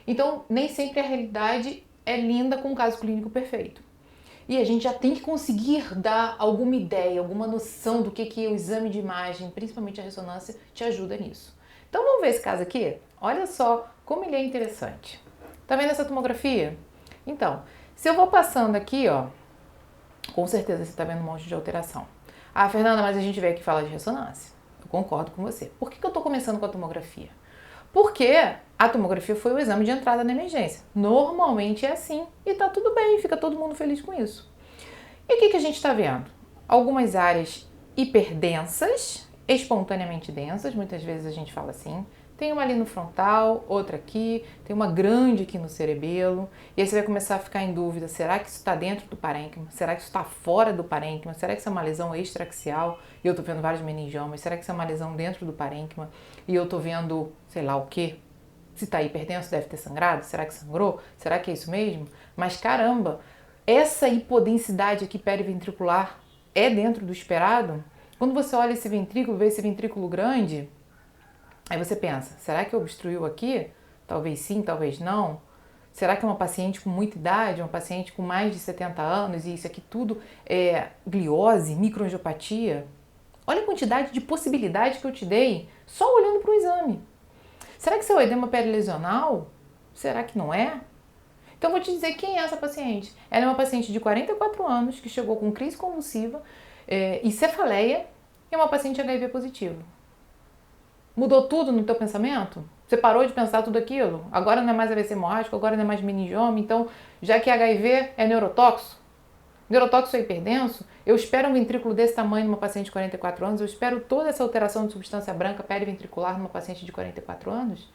Então, nem sempre a realidade é linda com um caso clínico perfeito. E a gente já tem que conseguir dar alguma ideia, alguma noção do que o exame de imagem, principalmente a ressonância, te ajuda nisso. Então vamos ver esse caso aqui? Olha só como ele é interessante. Tá vendo essa tomografia? Então, se eu vou passando aqui, ó, com certeza você tá vendo um monte de alteração. Ah, Fernanda, mas a gente veio aqui falar de ressonância. Eu concordo com você. Por que eu tô começando com a tomografia? Porque a tomografia foi o exame de entrada na emergência. Normalmente é assim e tá tudo bem, fica todo mundo feliz com isso. E o que a gente está vendo? Algumas áreas hiperdensas, espontaneamente densas, muitas vezes a gente fala assim. Tem uma ali no frontal, outra aqui, tem uma grande aqui no cerebelo. E aí você vai começar a ficar em dúvida, será que isso está dentro do parênquima? Será que isso está fora do parênquima? Será que isso é uma lesão extraaxial? E eu estou vendo vários meningiomas. Será que isso é uma lesão dentro do parênquima? E eu estou vendo, sei lá o quê? Se está hiperdenso, deve ter sangrado? Será que sangrou? Será que é isso mesmo? Mas caramba, essa hipodensidade aqui periventricular é dentro do esperado? Quando você olha esse ventrículo, vê esse ventrículo grande, aí você pensa, será que obstruiu aqui? Talvez sim, talvez não. Será que é uma paciente com muita idade, uma paciente com mais de 70 anos e isso aqui tudo é gliose, microangiopatia? Olha a quantidade de possibilidades que eu te dei só olhando para o exame. Será que seu edema perilesional? Será que não é? Então, vou te dizer quem é essa paciente. Ela é uma paciente de 44 anos que chegou com crise convulsiva e cefaleia e é uma paciente HIV positivo. Mudou tudo no teu pensamento? Você parou de pensar tudo aquilo? Agora não é mais AVC hemorrágico, agora não é mais meningioma, então já que HIV é neurotóxico é hiperdenso, eu espero um ventrículo desse tamanho numa paciente de 44 anos, eu espero toda essa alteração de substância branca periventricular numa paciente de 44 anos,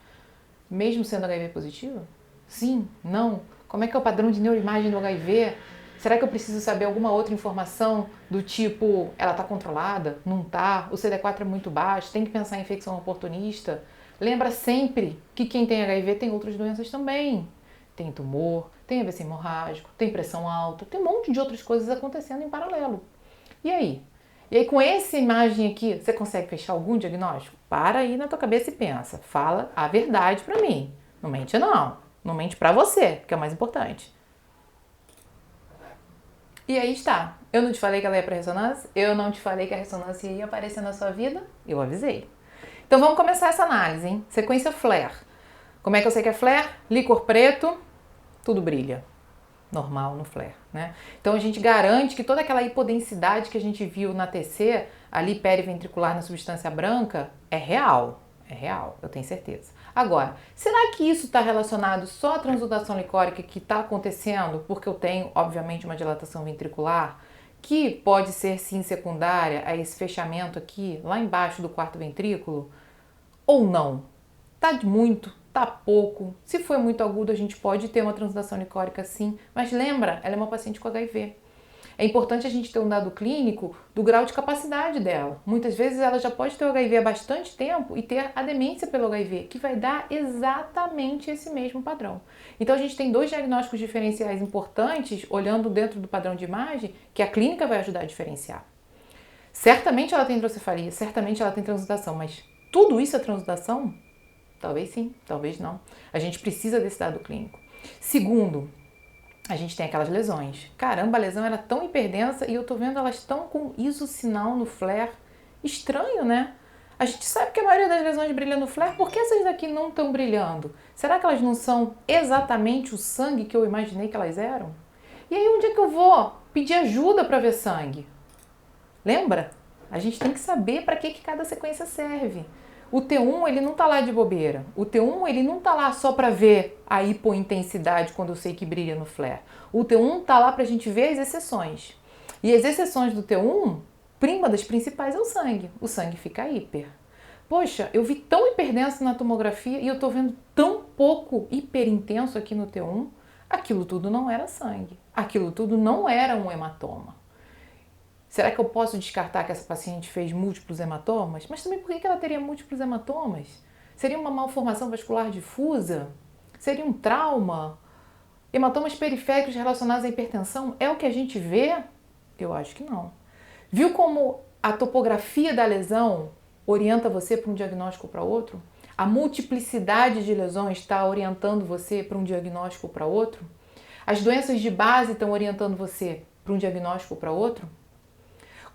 mesmo sendo HIV positivo? Sim? Não? Como é que é o padrão de neuroimagem do HIV? Será que eu preciso saber alguma outra informação do tipo, ela está controlada? Não está? O CD4 é muito baixo? Tem que pensar em infecção oportunista? Lembra sempre que quem tem HIV tem outras doenças também. Tem tumor, tem AVC hemorrágico, tem pressão alta, tem um monte de outras coisas acontecendo em paralelo. E aí? E aí com essa imagem aqui, você consegue fechar algum diagnóstico? Para aí na tua cabeça e pensa. Fala a verdade para mim. Não mente não. Não mente pra você, que é o mais importante. E aí está. Eu não te falei que ela ia pra ressonância? Eu não te falei que a ressonância ia aparecer na sua vida? Eu avisei. Então vamos começar essa análise, hein? Sequência flare. Como é que eu sei que é flare? Líquor preto, tudo brilha. Normal no flare, né? Então a gente garante que toda aquela hipodensidade que a gente viu na TC, ali periventricular na substância branca, é real. É real, eu tenho certeza. Agora, será que isso está relacionado só à transsudação licórica que está acontecendo porque eu tenho, obviamente, uma dilatação ventricular que pode ser sim secundária a esse fechamento aqui, lá embaixo do quarto ventrículo? Ou não? Tá de muito, tá pouco. Se for muito agudo, a gente pode ter uma transsudação licórica sim, mas lembra, ela é uma paciente com HIV. É importante a gente ter um dado clínico do grau de capacidade dela. Muitas vezes ela já pode ter o HIV há bastante tempo e ter a demência pelo HIV, que vai dar exatamente esse mesmo padrão. Então a gente tem dois diagnósticos diferenciais importantes, olhando dentro do padrão de imagem, que a clínica vai ajudar a diferenciar. Certamente ela tem hidrocefalia, certamente ela tem transsudação, mas tudo isso é transsudação? Talvez sim, talvez não. A gente precisa desse dado clínico. Segundo, a gente tem aquelas lesões. Caramba, a lesão era tão hiperdensa e eu tô vendo elas tão com isosinal no flare. Estranho, né? A gente sabe que a maioria das lesões brilha no flare, por que essas daqui não estão brilhando? Será que elas não são exatamente o sangue que eu imaginei que elas eram? E aí onde é que eu vou pedir ajuda para ver sangue? Lembra? A gente tem que saber para que cada sequência serve. O T1 ele não está lá de bobeira. O T1 ele não está lá só para ver a hipointensidade quando eu sei que brilha no flare. O T1 está lá para a gente ver as exceções. E as exceções do T1, uma das principais é o sangue. O sangue fica hiper. Poxa, eu vi tão hiperdenso na tomografia e eu estou vendo tão pouco hiperintenso aqui no T1. Aquilo tudo não era sangue. Aquilo tudo não era um hematoma. Será que eu posso descartar que essa paciente fez múltiplos hematomas? Mas também por que ela teria múltiplos hematomas? Seria uma malformação vascular difusa? Seria um trauma? Hematomas periféricos relacionados à hipertensão? É o que a gente vê? Eu acho que não. Viu como a topografia da lesão orienta você para um diagnóstico ou para outro? A multiplicidade de lesões está orientando você para um diagnóstico ou para outro? As doenças de base estão orientando você para um diagnóstico ou para outro?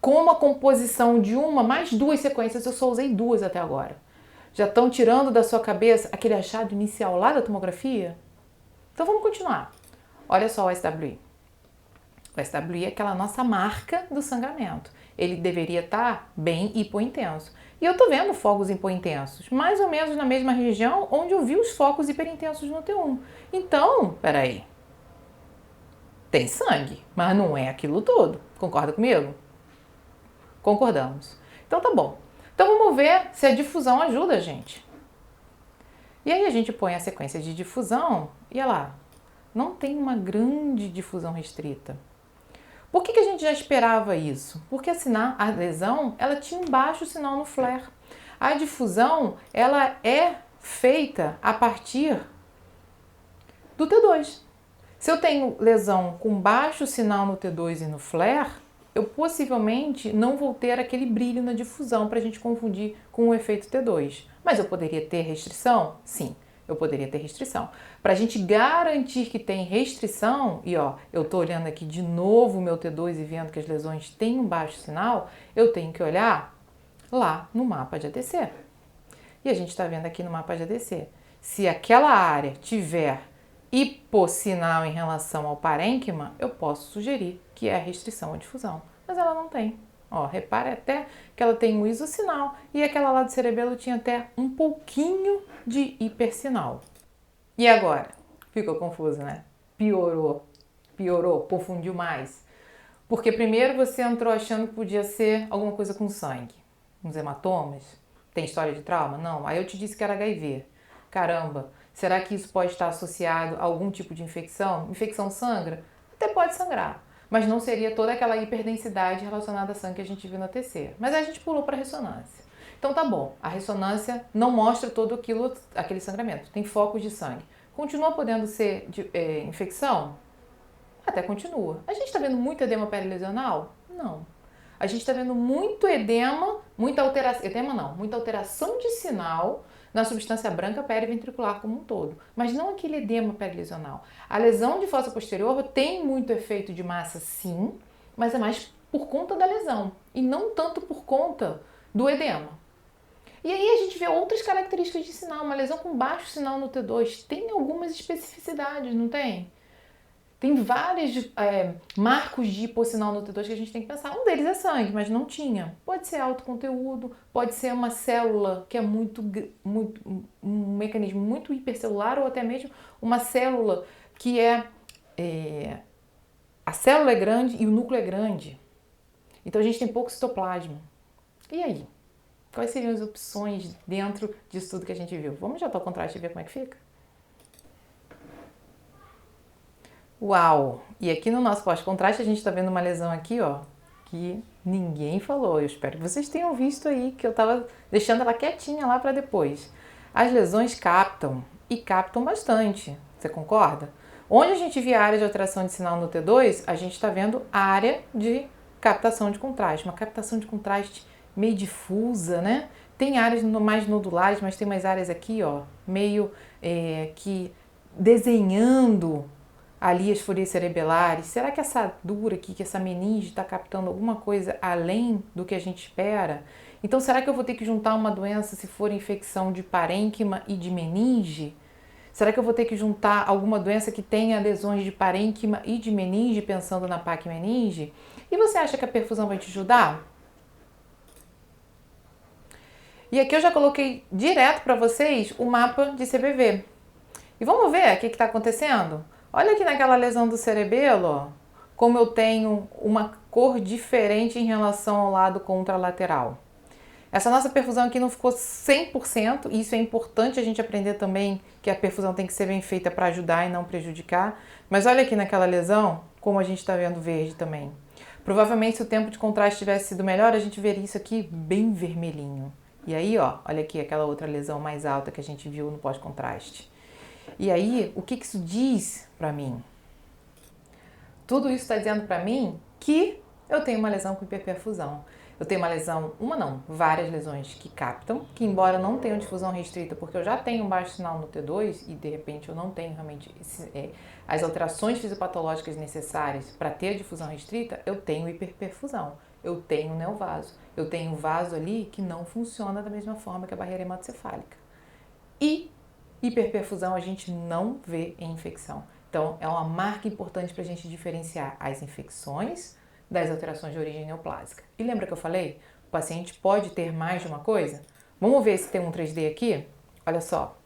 Como a composição de uma mais duas sequências, eu só usei duas até agora, já estão tirando da sua cabeça aquele achado inicial lá da tomografia? Então vamos continuar. Olha só o SWI. O SWI é aquela nossa marca do sangramento. Ele deveria estar bem hipointenso. E eu estou vendo focos hipointensos, mais ou menos na mesma região onde eu vi os focos hiperintensos no T1. Então, peraí. Tem sangue, mas não é aquilo todo. Concorda comigo? Concordamos. Então tá bom. Então vamos ver se a difusão ajuda a gente. E aí a gente põe a sequência de difusão e olha lá, não tem uma grande difusão restrita. Por que a gente já esperava isso? Porque a lesão ela tinha um baixo sinal no flare. A difusão ela é feita a partir do T2. Se eu tenho lesão com baixo sinal no T2 e no flare, eu possivelmente não vou ter aquele brilho na difusão para a gente confundir com o efeito T2. Mas eu poderia ter restrição? Sim, eu poderia ter restrição. Para a gente garantir que tem restrição, e ó, eu estou olhando aqui de novo o meu T2 e vendo que as lesões têm um baixo sinal, eu tenho que olhar lá no mapa de ADC. E a gente está vendo aqui no mapa de ADC. Se aquela área tiver hipossinal em relação ao parênquima, eu posso sugerir que é restrição à difusão, mas ela não tem. Ó, repare até que ela tem um isossinal e aquela lá do cerebelo tinha até um pouquinho de hipersinal. E agora? Ficou confuso, né? Piorou, confundiu mais. Porque primeiro você entrou achando que podia ser alguma coisa com sangue, uns hematomas, tem história de trauma? Não. Aí eu te disse que era HIV. Caramba, será que isso pode estar associado a algum tipo de infecção? Infecção sangra? Até pode sangrar, mas não seria toda aquela hiperdensidade relacionada a sangue que a gente viu na TC. Mas aí a gente pulou para a ressonância. Então tá bom, a ressonância não mostra todo aquele sangramento, tem focos de sangue. Continua podendo ser infecção? Até continua. A gente está vendo muito edema perilesional? Não. A gente está vendo muito edema, muita alteração de sinal na substância branca periventricular como um todo, mas não aquele edema perilesional. A lesão de fossa posterior tem muito efeito de massa, sim, mas é mais por conta da lesão e não tanto por conta do edema. E aí a gente vê outras características de sinal. Uma lesão com baixo sinal no T2 tem algumas especificidades, não tem? Tem vários marcos de hipossinal no T2 que a gente tem que pensar. Um deles é sangue, mas não tinha. Pode ser alto conteúdo, pode ser uma célula que é um mecanismo muito hipercelular ou até mesmo uma célula que a célula é grande e o núcleo é grande. Então a gente tem pouco citoplasma. E aí? Quais seriam as opções dentro disso tudo que a gente viu? Vamos já ao contraste e ver como é que fica? Uau! E aqui no nosso pós-contraste a gente está vendo uma lesão aqui, ó, que ninguém falou. Eu espero que vocês tenham visto aí, que eu estava deixando ela quietinha lá para depois. As lesões captam, e captam bastante. Você concorda? Onde a gente via a área de alteração de sinal no T2, a gente está vendo a área de captação de contraste. Uma captação de contraste meio difusa, né? Tem áreas mais nodulares, mas tem mais áreas aqui, ó, meio que desenhando ali as forias cerebelares. Será que essa dura aqui, que essa meninge está captando alguma coisa além do que a gente espera? Então, será que eu vou ter que juntar uma doença se for infecção de parênquima e de meninge? Será que eu vou ter que juntar alguma doença que tenha lesões de parênquima e de meninge, pensando na PAC-meninge? E você acha que a perfusão vai te ajudar? E aqui eu já coloquei direto para vocês o mapa de CBV. E vamos ver o que está acontecendo? Olha aqui naquela lesão do cerebelo, ó, como eu tenho uma cor diferente em relação ao lado contralateral. Essa nossa perfusão aqui não ficou 100%, e isso é importante a gente aprender também, que a perfusão tem que ser bem feita para ajudar e não prejudicar. Mas olha aqui naquela lesão, como a gente está vendo verde também. Provavelmente se o tempo de contraste tivesse sido melhor, a gente veria isso aqui bem vermelhinho. E aí, ó, olha aqui aquela outra lesão mais alta que a gente viu no pós-contraste. E aí, o que isso diz para mim? Tudo isso está dizendo para mim que eu tenho uma lesão com hiperperfusão. Eu tenho uma lesão, uma não, várias lesões que captam, que embora não tenham difusão restrita, porque eu já tenho um baixo sinal no T2 e de repente eu não tenho realmente as alterações fisiopatológicas necessárias para ter a difusão restrita, eu tenho hiperperfusão, eu tenho neovaso, eu tenho um vaso ali que não funciona da mesma forma que a barreira hematocefálica. E hiperperfusão a gente não vê em infecção. Então, é uma marca importante para a gente diferenciar as infecções das alterações de origem neoplásica. E lembra que eu falei? O paciente pode ter mais de uma coisa? Vamos ver se tem um 3D aqui? Olha só.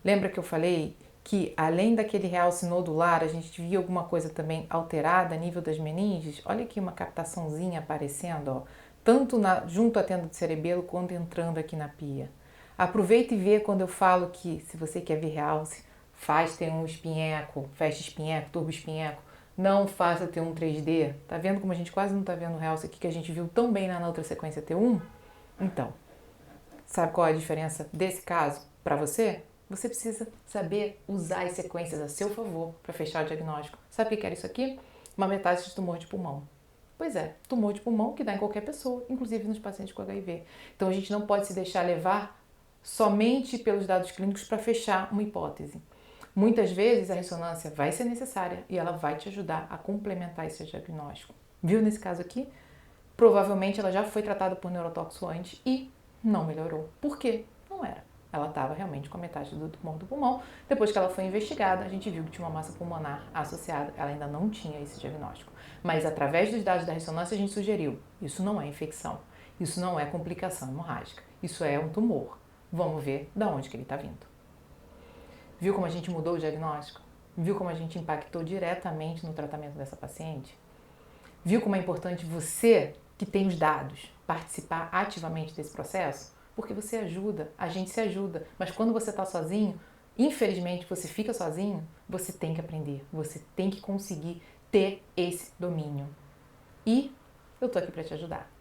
Lembra que eu falei que além daquele realce nodular, a gente via alguma coisa também alterada a nível das meninges? Olha aqui uma captaçãozinha aparecendo, ó, tanto junto à tenda do cerebelo quanto entrando aqui na pia. Aproveita e vê quando eu falo que se você quer ver realce, tem um espinheco, fecha espinheco, turbo espinheco. Não faça T1 3D. Tá vendo como a gente quase não tá vendo o realce aqui que a gente viu tão bem na outra sequência T1? Então, sabe qual é a diferença desse caso para você? Você precisa saber usar as sequências a seu favor para fechar o diagnóstico. Sabe o que era isso aqui? Uma metástase de tumor de pulmão. Pois é, tumor de pulmão que dá em qualquer pessoa, inclusive nos pacientes com HIV. Então a gente não pode se deixar levar somente pelos dados clínicos para fechar uma hipótese. Muitas vezes a ressonância vai ser necessária e ela vai te ajudar a complementar esse diagnóstico. Viu nesse caso aqui? Provavelmente ela já foi tratada por neurotóxico antes e não melhorou. Por quê? Não era. Ela estava realmente com a metade do tumor do pulmão. Depois que ela foi investigada, a gente viu que tinha uma massa pulmonar associada. Ela ainda não tinha esse diagnóstico. Mas através dos dados da ressonância a gente sugeriu, isso não é infecção, isso não é complicação hemorrágica, isso é um tumor. Vamos ver de onde que ele está vindo. Viu como a gente mudou o diagnóstico? Viu como a gente impactou diretamente no tratamento dessa paciente? Viu como é importante você, que tem os dados, participar ativamente desse processo? Porque você ajuda, a gente se ajuda. Mas quando você está sozinho, infelizmente você fica sozinho, você tem que aprender, você tem que conseguir ter esse domínio. E eu tô aqui para te ajudar.